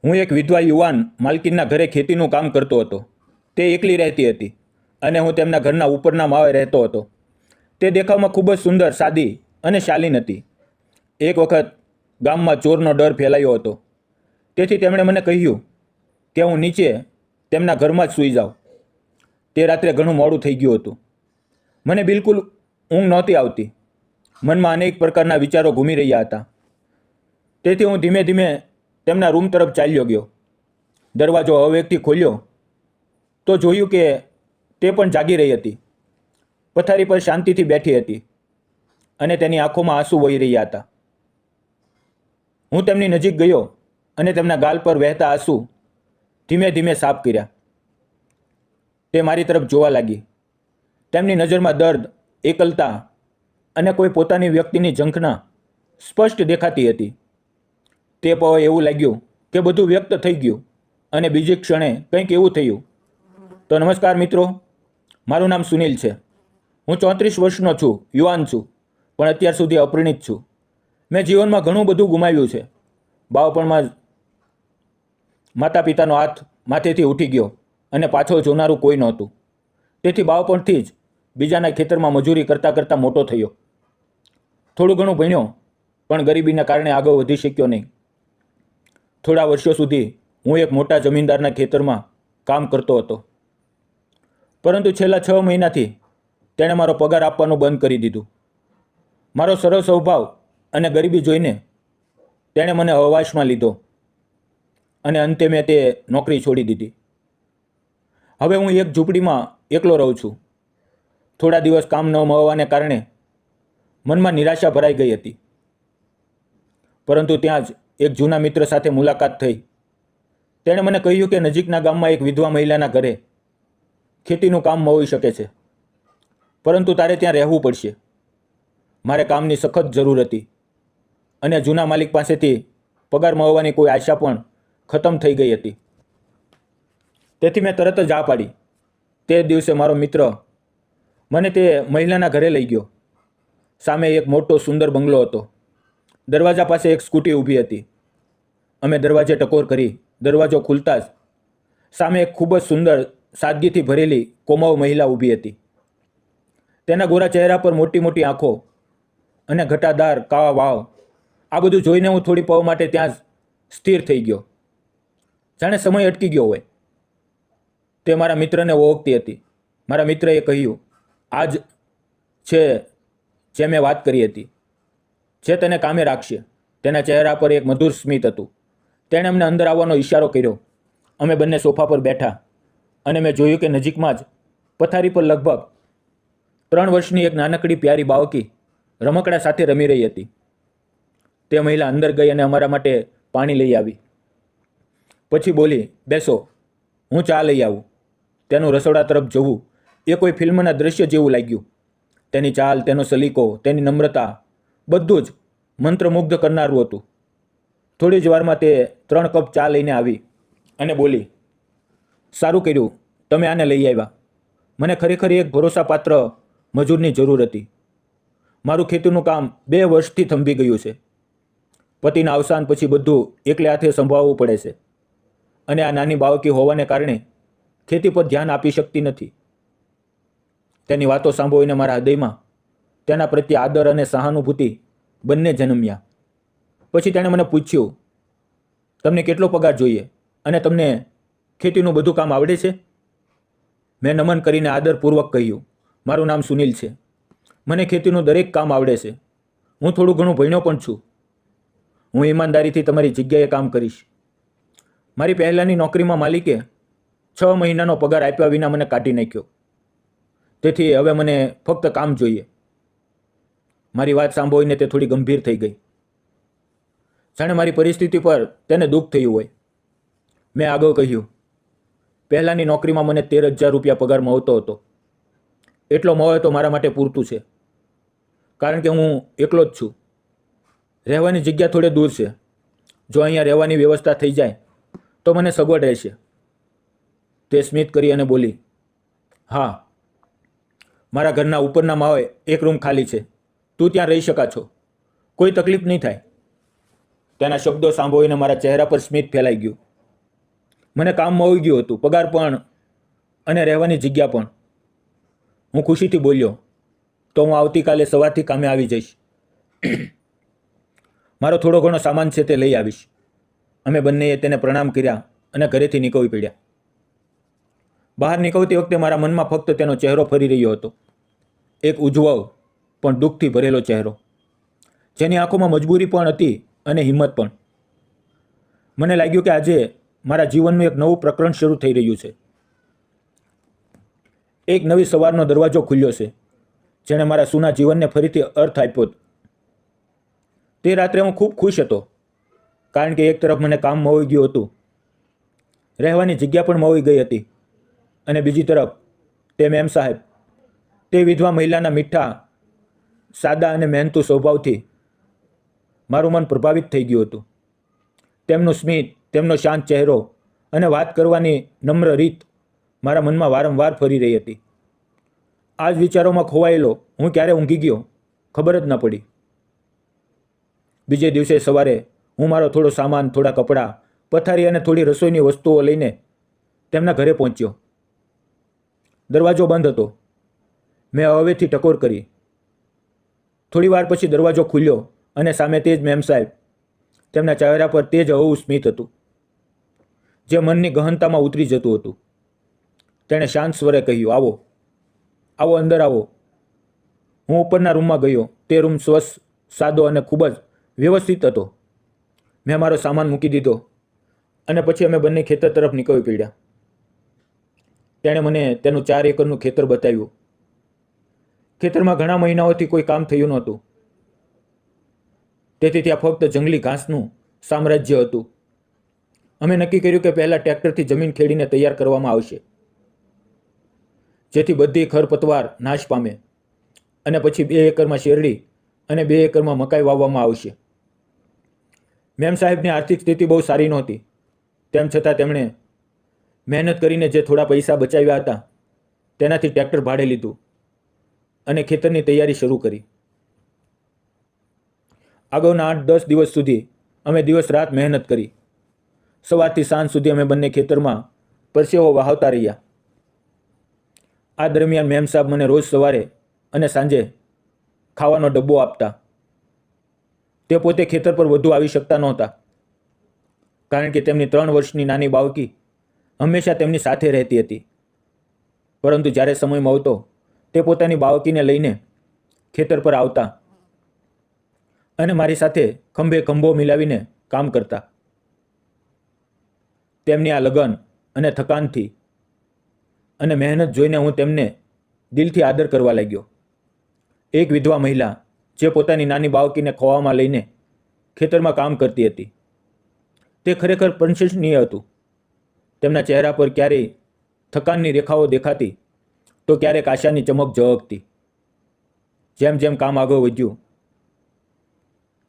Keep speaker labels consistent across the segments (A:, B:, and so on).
A: હું એક વિધવા યુવાન માલકીનના ઘરે ખેતીનું કામ કરતો હતો. તે એકલી રહેતી હતી અને હું તેમના ઘરના ઉપરના માળે રહેતો હતો. તે દેખાવમાં ખૂબ જ સુંદર, સાદી અને શાલીન હતી. એક વખત ગામમાં ચોરનો ડર ફેલાયો હતો, તેથી તેમણે મને કહ્યું કે હું નીચે તેમના ઘરમાં જ સૂઈ જાઉં. તે રાત્રે ઘણું મોડું થઈ ગયું હતું. મને બિલકુલ ઊંઘ નહોતી આવતી. મનમાં અનેક પ્રકારના વિચારો ઘૂમી રહ્યા હતા. તેથી હું ધીમે ધીમે તેમના રૂમ તરફ ચાલ્યો ગયો. દરવાજો હવેકથી ખોલ્યો તો જોયું કે તે પણ જાગી રહી હતી. પથારી પર શાંતિથી બેઠી હતી અને તેની આંખોમાં આંસુ વહી રહ્યા હતા. હું તેમની નજીક ગયો અને તેમના ગાલ પર વહેતા આંસુ ધીમે ધીમે સાફ કર્યા. તે મારી તરફ જોવા લાગી. તેમની નજરમાં દર્દ, એકલતા અને કોઈ પોતાની વ્યક્તિની ઝંખના સ્પષ્ટ દેખાતી હતી. તે પળે એવું લાગ્યું કે બધું વ્યક્ત થઈ ગયું અને બીજી ક્ષણે કંઈક એવું થયું. તો નમસ્કાર મિત્રો, મારું નામ સુનિલ છે. હું 34 વર્ષનો છું, યુવાન છું, પણ અત્યાર સુધી અપરિણિત છું. મેં જીવનમાં ઘણું બધું ગુમાવ્યું છે. બાળપણમાં જ માતા પિતાનો હાથ માથેથી ઉઠી ગયો અને પાછળ જોનારું કોઈ નહોતું. તેથી બાળપણથી જ બીજાના ખેતરમાં મજૂરી કરતાં કરતાં મોટો થયો. થોડું ઘણું ભણ્યો, પણ ગરીબીના કારણે આગળ વધી શક્યો નહીં. થોડા વર્ષો સુધી હું એક મોટા જમીનદારના ખેતરમાં કામ કરતો હતો, પરંતુ છેલ્લા 6 મહિનાથી તેણે મારો પગાર આપવાનું બંધ કરી દીધું. મારો સરળ સ્વભાવ અને ગરીબી જોઈને તેણે મને હવાશમાં લીધો અને અંતે મેં તે નોકરી છોડી દીધી. હવે હું એક ઝૂંપડીમાં એકલો રહું છું. થોડા દિવસ કામ ન મળવાને કારણે મનમાં નિરાશા ભરાઈ ગઈ હતી, પરંતુ ત્યાં જ એક જૂના મિત્ર સાથે મુલાકાત થઈ. તેણે મને કહ્યું કે નજીકના ગામમાં એક વિધવા મહિલાના ઘરે ખેતીનું કામ મળી શકે છે, પરંતુ તારે ત્યાં રહેવું પડશે. મારે કામની સખત જરૂર હતી અને જૂના માલિક પાસેથી પગાર મળવાની કોઈ આશા પણ ખતમ થઈ ગઈ હતી. તેથી મેં તરત જ હા પાડી. તે દિવસે મારો મિત્ર મને તે મહિલાના ઘરે લઈ ગયો. સામે એક મોટો સુંદર બંગલો હતો. દરવાજા પાસે એક સ્કૂટી ઊભી હતી. અમે દરવાજે ટકોર કરી. દરવાજો ખુલતા જ સામે એક ખૂબ જ સુંદર, સાદગીથી ભરેલી કોમળ મહિલા ઊભી હતી. તેના ગોરા ચહેરા પર મોટી મોટી આંખો અને ઘટાદાર કાળા વાળ. આ બધું જોઈને હું થોડી પળ માટે ત્યાં જ સ્થિર થઈ ગયો, જાણે સમય અટકી ગયો હોય. તે મારા મિત્રને ઓળખતી હતી. મારા મિત્રએ કહ્યું, આ જ છે જે મેં વાત કરી હતી, જે તને કામે રાખશે. તેના ચહેરા પર એક મધુર સ્મિત હતું. તેણે અમને અંદર આવવાનો ઈશારો કર્યો. અમે બંને સોફા પર બેઠા અને મેં જોયું કે નજીકમાં જ પથારી પર લગભગ 3 વર્ષની એક નાનકડી પ્યારી બાળકી રમકડા સાથે રમી રહી હતી. તે મહિલા અંદર ગઈ અને અમારા માટે પાણી લઈ આવી. પછી બોલી, બેસો, હું ચા લઈ આવું. તેનું રસોડા તરફ જવું એ કોઈ ફિલ્મના દ્રશ્ય જેવું લાગ્યું. તેની ચાલ, તેનો સલીકો, તેની નમ્રતા, બધું જ મંત્રમુગ્ધ કરનારું હતું. થોડી જ વારમાં તે 3 કપ ચા લઈને આવી અને બોલી, સારું કર્યું તમે આને લઈ આવ્યા. મને ખરેખર એક ભરોસાપાત્ર મજૂરની જરૂર હતી. મારું ખેતીનું કામ 2 વર્ષથી થંભી ગયું છે. પતિના અવસાન પછી બધું એકલે હાથે સંભાળવું પડે છે અને આ નાની બાળકી હોવાને કારણે ખેતી પર ધ્યાન આપી શકતી નથી. તેની વાતો સાંભળીને મારા હૃદયમાં તેના પ્રત્યે આદર અને સહાનુભૂતિ બંને જન્મ્યા. પછી તેણે મને પૂછ્યું, તમને કેટલો પગાર જોઈએ અને તમને ખેતીનું બધું કામ આવડે છે? મેં નમન કરીને આદરપૂર્વક કહ્યું, મારું નામ સુનિલ છે. મને ખેતીનું દરેક કામ આવડે છે. હું થોડું ઘણું ભણ્યો પણ છું. હું ઈમાનદારીથી તમારી જગ્યાએ કામ કરીશ. મારી પહેલાંની નોકરીમાં માલિકે 6 મહિનાનો પગાર આપ્યા વિના મને કાઢી નાખ્યો. તેથી હવે મને ફક્ત કામ જોઈએ. મારી વાત સાંભળીને તે થોડી ગંભીર થઈ ગઈ, જાણે મારી પરિસ્થિતિ પર તેને દુઃખ થયું હોય. મેં આગળ કહ્યું, પહેલાંની નોકરીમાં મને 13,000 રૂપિયા પગાર મળતો હતો. એટલો મળે તો મારા માટે પૂરતું છે, કારણ કે હું એકલો જ છું. રહેવાની જગ્યા થોડે દૂર છે. જો અહીંયા રહેવાની વ્યવસ્થા થઈ જાય તો મને સગવડ રહેશે. તે સ્મિત કરી અને બોલી, હા, મારા ઘરના ઉપરના માળે એક રૂમ ખાલી છે. તું ત્યાં રહી શકા છો. કોઈ તકલીફ નહીં થાય. તેના શબ્દો સાંભળીને મારા ચહેરા પર સ્મિત ફેલાઈ ગયું. મને કામ મળી ગયું હતું, પગાર પણ અને રહેવાની જગ્યા પણ. હું ખુશીથી બોલ્યો, તો હું આવતીકાલે સવારથી કામે આવી જઈશ. મારો થોડો ઘણો સામાન છે તે લઈ આવીશ. અમે બંનેએ તેને પ્રણામ કર્યા અને ઘરેથી નીકળી પડ્યા. બહાર નીકળતી વખતે મારા મનમાં ફક્ત તેનો ચહેરો ફરી રહ્યો હતો. એક ઉજ્જવળ પણ દુઃખથી ભરેલો ચહેરો, જેની આંખોમાં મજબૂરી પણ હતી અને હિંમત પણ. મને લાગ્યું કે આજે મારા જીવનનું એક નવું પ્રકરણ શરૂ થઈ રહ્યું છે. એક નવી સવારનો દરવાજો ખુલ્યો છે, જેણે મારા સૂના જીવનને ફરીથી અર્થ આપ્યો. તે રાત્રે હું ખૂબ ખુશ હતો, કારણ કે એક તરફ મને કામ મળી ગયું હતું, રહેવાની જગ્યા પણ મળી ગઈ હતી, અને બીજી તરફ તે મેમ સાહેબ, તે વિધવા મહિલાના મીઠા, સાદા અને મહેનતુ સ્વભાવથી મારું મન પ્રભાવિત થઈ ગયું હતું. તેમનું સ્મિત, તેમનો શાંત ચહેરો અને વાત કરવાની નમ્ર રીત મારા મનમાં વારંવાર ફરી રહી હતી. આ જ વિચારોમાં ખોવાયેલો હું ક્યારે ઊંઘી ગયો ખબર જ ન પડી. બીજે દિવસે સવારે હું મારો થોડો સામાન, થોડા કપડાં, પથારી અને થોડી રસોઈની વસ્તુઓ લઈને તેમના ઘરે પહોંચ્યો. દરવાજો બંધ હતો. મેં હવેથી ટકોર કરી. થોડી વાર પછી દરવાજો ખુલ્યો અને સામે તે જ મેમ સાહેબ. તેમના ચહેરા પર તે જ હળવું સ્મિત હતું, જે મનની ગહનતામાં ઉતરી જતું હતું. તેણે શાંત સ્વરે કહ્યું, આવો, આવો, અંદર આવો. હું ઉપરના રૂમમાં ગયો. તે રૂમ સ્વચ્છ, સાદો અને ખૂબ જ વ્યવસ્થિત હતો. મેં મારો સામાન મૂકી દીધો અને પછી અમે બંને ખેતર તરફ નીકળી પડ્યા. તેણે મને તેનું 4 એકરનું ખેતર બતાવ્યું. ખેતરમાં ઘણા મહિનાઓથી કોઈ કામ થયું નહોતું, તેથી ત્યાં ફક્ત જંગલી ઘાસનું સામ્રાજ્ય હતું. અમે નક્કી કર્યું કે પહેલાં ટ્રેક્ટરથી જમીન ખેડીને તૈયાર કરવામાં આવશે, જેથી બધી ખરપતવાર નાશ પામે, અને પછી 2 એકરમાં શેરડી અને 2 એકરમાં મકાઈ વાવવામાં આવશે. મેમ સાહેબની આર્થિક સ્થિતિ બહુ સારી નહોતી. તેમ છતાં તેમણે મહેનત કરીને જે થોડા પૈસા બચાવ્યા હતા તેનાથી ટ્રેક્ટર ભાડે લીધું અને ખેતરની તૈયારી શરૂ કરી. આગળના 8-10 દિવસ સુધી અમે દિવસ રાત મહેનત કરી. સવારથી સાંજ સુધી અમે બંને ખેતરમાં પરસેવો વહાવતા રહ્યા. આ દરમિયાન મેમ સાહેબ મને રોજ સવારે અને સાંજે ખાવાનો ડબ્બો આપતા. તે પોતે ખેતર પર વધુ આવી શકતા નહોતા, કારણ કે તેમની 3 વર્ષની નાની બાળકી હંમેશા તેમની સાથે રહેતી હતી. પરંતુ જ્યારે સમય મળતો તે પોતાની બાળકીને લઈને ખેતર પર આવતા અને મારી સાથે ખંભે ખંભો મિલાવીને કામ કરતા. તેમની આ લગન અને થકાનથી અને મહેનત જોઈને હું તેમને દિલથી આદર કરવા લાગ્યો. એક વિધવા મહિલા જે પોતાની નાની બાળકીને ખોવામાં લઈને ખેતરમાં કામ કરતી હતી, તે ખરેખર પ્રશંસનીય હતું. તેમના ચહેરા પર ક્યારેય થકાનની રેખાઓ દેખાતી, તો ક્યારેક આશાની ચમક ઝળકતી. જેમ જેમ કામ આગળ વધ્યું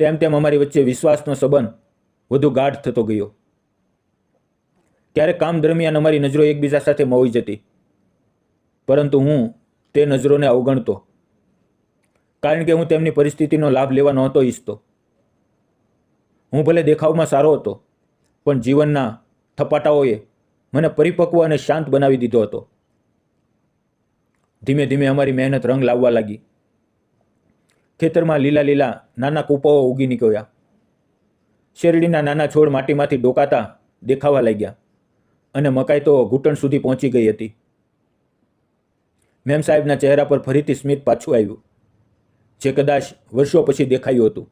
A: તેમ તેમ અમારી વચ્ચે વિશ્વાસનો સંબંધ વધુ ગાઢ થતો ગયો. ક્યારેક કામ દરમિયાન અમારી નજરો એકબીજા સાથે મળી જતી, પરંતુ હું તે નજરોને અવગણતો, કારણ કે હું તેમની પરિસ્થિતિનો લાભ લેવા નહોતો ઈચ્છતો. હું ભલે દેખાવમાં સારો હતો, પણ જીવનના થપાટાઓએ મને પરિપક્વ અને શાંત બનાવી દીધો હતો. ધીમે ધીમે અમારી મહેનત રંગ લાવવા લાગી. ખેતરમાં લીલા લીલા નાના કૂપાઓ ઉગી નીકળ્યા. શેરડીના નાના છોડ માટીમાંથી ડોકાતા દેખાવા લાગ્યા, અને મકાઈ તો ઘૂંટણ સુધી પહોંચી ગઈ હતી. મેમ સાહેબના ચહેરા પર ફરીથી સ્મિત પાછું આવ્યું, જે કદાચ વર્ષો પછી દેખાયું હતું.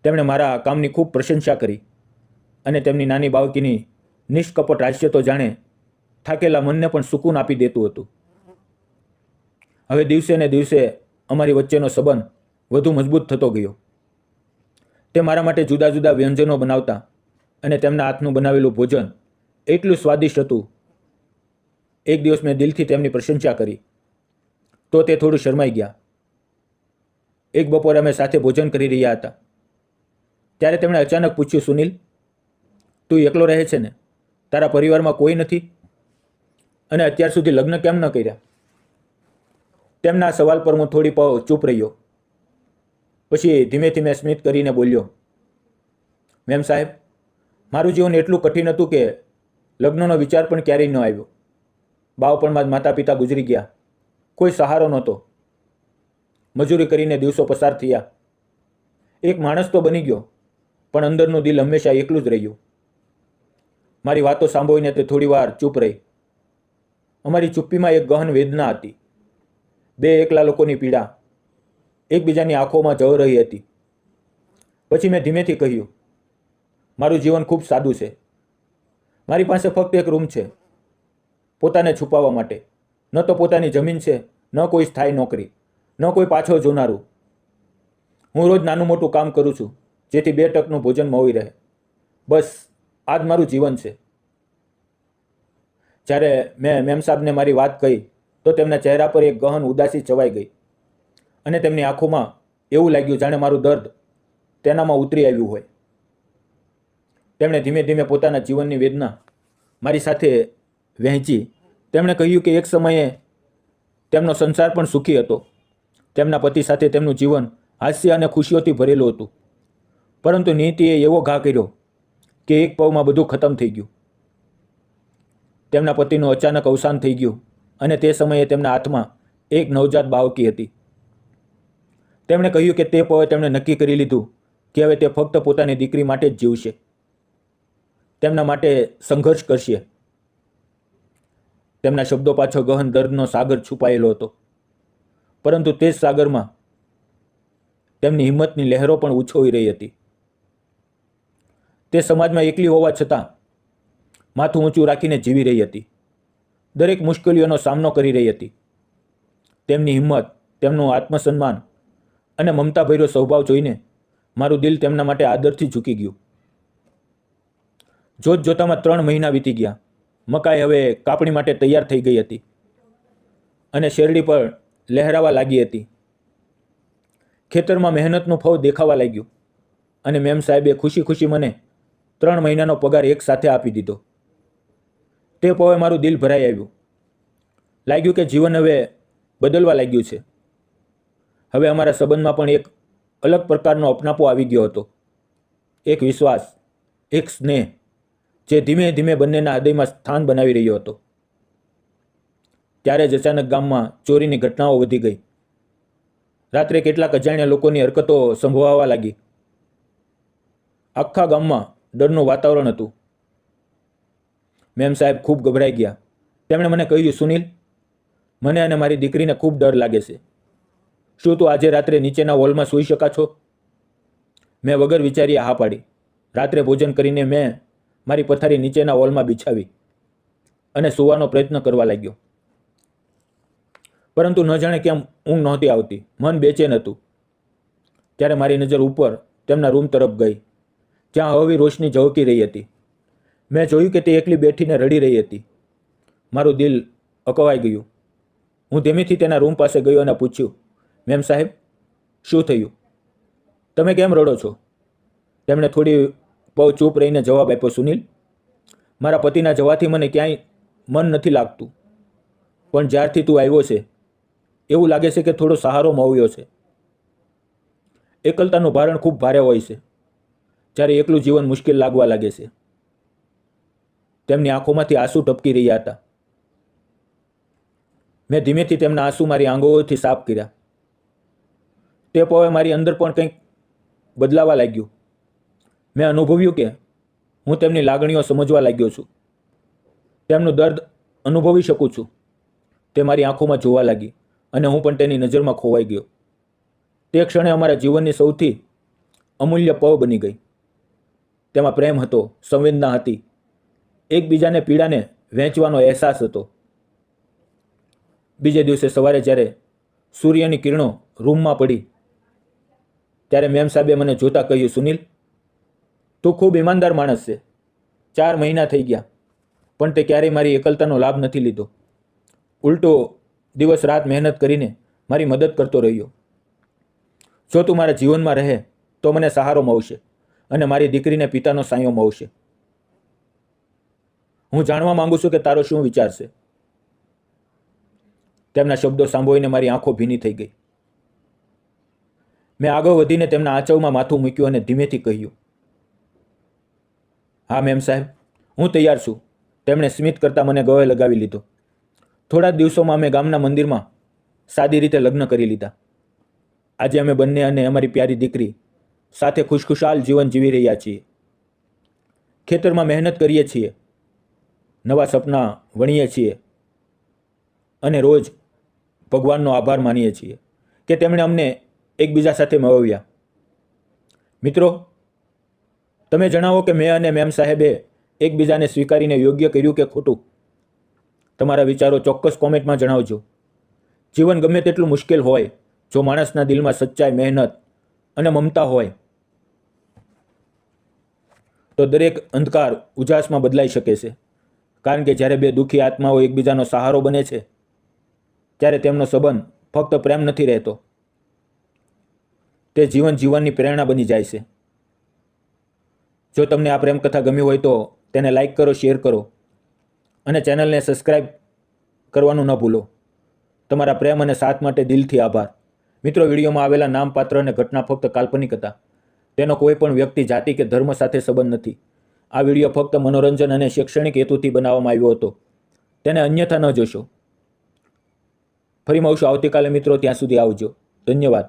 A: તેમણે મારા કામની ખૂબ પ્રશંસા કરી, અને તેમની નાની બાળકીની નિષ્કપટ હાસ્ય તો જાણે થાકેલા મનને પણ સુકૂન આપી દેતું હતું. હવે દિવસે ને દિવસે અમારી વચ્ચેનો સંબંધ વધુ મજબૂત થતો ગયો. તે મારા માટે જુદા જુદા વ્યંજનો બનાવતા, અને તેમના હાથનું બનાવેલું ભોજન એટલું સ્વાદિષ્ટ હતું. એક દિવસ મેં દિલથી તેમની પ્રશંસા કરી તો તે થોડું શરમાઈ ગયા. એક બપોરે અમે સાથે ભોજન કરી રહ્યા હતા, ત્યારે તેમણે અચાનક પૂછ્યું, સુનિલ, તું એકલો રહે છે ને? તારા પરિવારમાં કોઈ નથી? અને અત્યાર સુધી લગ્ન કેમ ન કર્યા? તેમના સવાલ પર હું થોડી પળ ચૂપ રહ્યો. પછી ધીમે ધીમે સ્મિત કરીને બોલ્યો, મેમ સાહેબ, મારું જીવન એટલું કઠિન હતું કે લગ્નનો વિચાર પણ ક્યારેય ન આવ્યો. બાળપણમાં જ માતા પિતા ગુજરી ગયા. કોઈ સહારો નહોતો. મજૂરી કરીને દિવસો પસાર થયા. એક માણસ તો બની ગયો, પણ અંદરનું દિલ હંમેશા એકલું જ રહ્યું. મારી વાતો સાંભળીને તે થોડી વાર ચૂપ રહી. અમારી ચૂપ્પીમાં એક ગહન વેદના હતી. બે એકલા લોકોની પીડા એકબીજાની આંખોમાં જળ રહી હતી. પછી મેં ધીમેથી કહ્યું, મારું જીવન ખૂબ સાદું છે. મારી પાસે ફક્ત એક રૂમ છે, પોતાને છુપાવવા માટે. ન તો પોતાની જમીન છે, ન કોઈ સ્થાયી નોકરી, ન કોઈ પાછળ જોનારું. હું રોજ નાનું મોટું કામ કરું છું, જેથી 2 ટકનું ભોજન મળી રહે. બસ આ જ મારું જીવન છે. જ્યારે મેં મેમ સાહેબને મારી વાત કહી તો તેમના ચહેરા પર એક ગહન ઉદાસી છવાઈ ગઈ અને તેમની આંખોમાં એવું લાગ્યું જાણે મારું દર્દ તેનામાં ઉતરી આવ્યું હોય. તેમણે ધીમે ધીમે પોતાના જીવનની વેદના મારી સાથે વહેંચી. તેમણે કહ્યું કે એક સમયે તેમનો સંસાર પણ સુખી હતો. તેમના પતિ સાથે તેમનું જીવન હાસ્ય અને ખુશીઓથી ભરેલું હતું. પરંતુ નીતિએ એવો ઘા કર્યો કે એક પળમાં બધું ખતમ થઈ ગયું. તેમના પતિનું અચાનક અવસાન થઈ ગયું અને તે સમયે તેમના હાથમાં એક નવજાત બાળકી હતી. તેમણે કહ્યું કે તે પળે તેમણે નક્કી કરી લીધું કે હવે તે ફક્ત પોતાની દીકરી માટે જ જીવશે, તેમના માટે સંઘર્ષ કરશે. તેમના શબ્દો પાછળ ગહન દર્દનો સાગર છુપાયેલો હતો, પરંતુ તે જ સાગરમાં તેમની હિંમતની લહેરો પણ ઉછળી રહી હતી. તે સમાજમાં એકલી હોવા છતાં માથું ઊંચું રાખીને જીવી રહી હતી. દરેક મુશ્કેલીઓનો સામનો કરી રહી હતી. તેમની હિંમત, તેમનું આત્મસન્માન અને મમતાભર્યો સ્વભાવ જોઈને મારું દિલ તેમના માટે આદરથી ઝૂકી ગયું. જોત જોતામાં 3 મહિના વીતી ગયા. મકાઈ હવે કાપણી માટે તૈયાર થઈ ગઈ હતી અને શેરડી પર લહેરાવા લાગી હતી. ખેતરમાં મહેનતનું ફળ દેખાવા લાગ્યું અને મેમ સાહેબે ખુશી ખુશી મને 3 મહિનાનો પગાર એક સાથે આપી દીધો. તે પળે મારું દિલ ભરાઈ આવ્યું. લાગ્યું કે જીવન હવે બદલવા લાગ્યું છે. હવે અમારા સંબંધમાં પણ એક અલગ પ્રકારનો અપનાપો આવી ગયો હતો. એક વિશ્વાસ, એક સ્નેહ, જે ધીમે ધીમે બંનેના હૃદયમાં સ્થાન બનાવી રહ્યો હતો. ત્યારે જ અચાનક ગામમાં ચોરીની ઘટનાઓ વધી ગઈ. રાત્રે કેટલાક અજાણ્યા લોકોની હરકતો સંભળાવા લાગી. આખા ગામમાં ડરનું વાતાવરણ હતું. મેમ સાહેબ ખૂબ ગભરાઈ ગયા. તેમણે મને કહ્યું, સુનિલ, મને અને મારી દીકરીને ખૂબ ડર લાગે છે. શું તું આજે રાત્રે નીચેના હોલમાં સૂઈ શકા છો? મેં વગર વિચારી હા પાડી. રાત્રે ભોજન કરીને મેં મારી પથારી નીચેના હોલમાં બિછાવી અને સૂવાનો પ્રયત્ન કરવા લાગ્યો. પરંતુ ન જાણે કેમ ઊંઘ નહોતી આવતી. મન બેચેન હતું. ત્યારે મારી નજર ઉપર તેમના રૂમ તરફ ગઈ, જ્યાં હળવી રોશની ઝળકી રહી હતી. મેં જોયું કે તે એકલી બેઠીને રડી રહી હતી. મારું દિલ અકવાઈ ગયું. હું ધીમેથી તેના રૂમ પાસે ગયો અને પૂછ્યું, મેમ સાહેબ, શું થયું? તમે કેમ રડો છો? તેમણે થોડી પળ ચૂપ રહીને જવાબ આપ્યો, સુનિલ, મારા પતિના જવાથી મને ક્યાંય મન નથી લાગતું. પણ જ્યારથી તું આવ્યો છે એવું લાગે છે કે થોડો સહારો મળ્યો છે. એકલતાનું ભારણ ખૂબ ભારે હોય છે જ્યારે એકલું જીવન મુશ્કેલ લાગવા લાગે છે. તેમની આંખોમાંથી આંસુ ટપકી રહ્યા હતા. મેં ધીમેથી તેમના આંસુ મારી આંગળીઓથી સાફ કર્યા. તે પળે મારી અંદર પણ કંઈક બદલાવા લાગ્યું. મેં અનુભવ્યું કે હું તેમની લાગણીઓ સમજવા લાગ્યો છું. તેમનું દર્દ અનુભવી શકું છું. તે મારી આંખોમાં જોવા લાગી અને હું પણ તેની નજરમાં ખોવાઈ ગયો. તે ક્ષણે અમારા જીવનની સૌથી અમૂલ્ય પળ બની ગઈ. તેમાં પ્રેમ હતો, સંવેદના હતી, એકબીજાને પીડાને વહેંચવાનો અહેસાસ હતો. બીજે દિવસે સવારે જ્યારે સૂર્યની કિરણો રૂમમાં પડી ત્યારે મેમ સાહેબે મને જોતા કહ્યું, સુનિલ, તું ખૂબ ઈમાનદાર માણસ છે. 4 મહિના થઈ ગયા પણ તે ક્યારેય મારી એકલતાનો લાભ નથી લીધો. ઉલટો દિવસ રાત મહેનત કરીને મારી મદદ કરતો રહ્યો. જો તું મારા જીવનમાં રહે તો મને સહારો મળશે અને મારી દીકરીને પિતાનો સાયો મળશે. હું જાણવા માંગુ છું કે તારો શું વિચાર છે? તેમના શબ્દો સાંભળીને મારી આંખો ભીની થઈ ગઈ. મેં આગળ વધીને તેમના આંચળમાં માથું મૂક્યું અને ધીમેથી કહ્યું, હા મેમ સાહેબ, હું તૈયાર છું. તેમણે સ્મિત કરતાં મને ગળે લગાવી લીધો. થોડા જ દિવસોમાં અમે ગામના મંદિરમાં સાદી રીતે લગ્ન કરી લીધા. આજે અમે બંને અને અમારી પ્યારી દીકરી સાથે ખુશખુશાલ જીવન જીવી રહ્યા છીએ. ખેતરમાં મહેનત કરીએ છીએ, નવા સપના વણીએ છીએ અને રોજ ભગવાનનો આભાર માનીએ છીએ કે તેમણે અમને એકબીજા સાથે મળવ્યા. મિત્રો, તમે જણાવો કે મેં અને મેમ સાહેબે એકબીજાને સ્વીકારીને યોગ્ય કર્યું કે ખોટું? તમારા વિચારો ચોક્કસ કોમેન્ટમાં જણાવજો. જીવન ગમે તેટલું મુશ્કેલ હોય, જો માણસના દિલમાં સચ્ચાઈ, મહેનત અને મમતા હોય તો દરેક અંધકાર ઉજાસમાં બદલાઈ શકે છે. કારણ કે જ્યારે બે દુઃખી આત્માઓ એકબીજાનો સહારો બને છે ત્યારે તેમનો સંબંધ ફક્ત પ્રેમ નથી રહેતો, તે જીવન જીવવાની પ્રેરણા બની જાય છે. જો તમને આ પ્રેમકથા ગમી હોય તો તેને લાઈક કરો, શેર કરો અને ચેનલને સબસ્ક્રાઈબ કરવાનું ન ભૂલો. તમારા પ્રેમ અને સાથ માટે દિલથી આભાર. મિત્રો, વિડીયોમાં આવેલા નામ, પાત્ર અને ઘટના ફક્ત કાલ્પનિક હતા. તેનો કોઈ પણ વ્યક્તિ, જાતિ કે ધર્મ સાથે સંબંધ નથી. આ વિડીયો ફક્ત મનોરંજન અને શૈક્ષણિક હેતુથી બનાવવામાં આવ્યો હતો. તેને અન્યથા ન જોશો. ફરી મળશું આવતીકાલે મિત્રો. ત્યાં સુધી આવજો. ધન્યવાદ.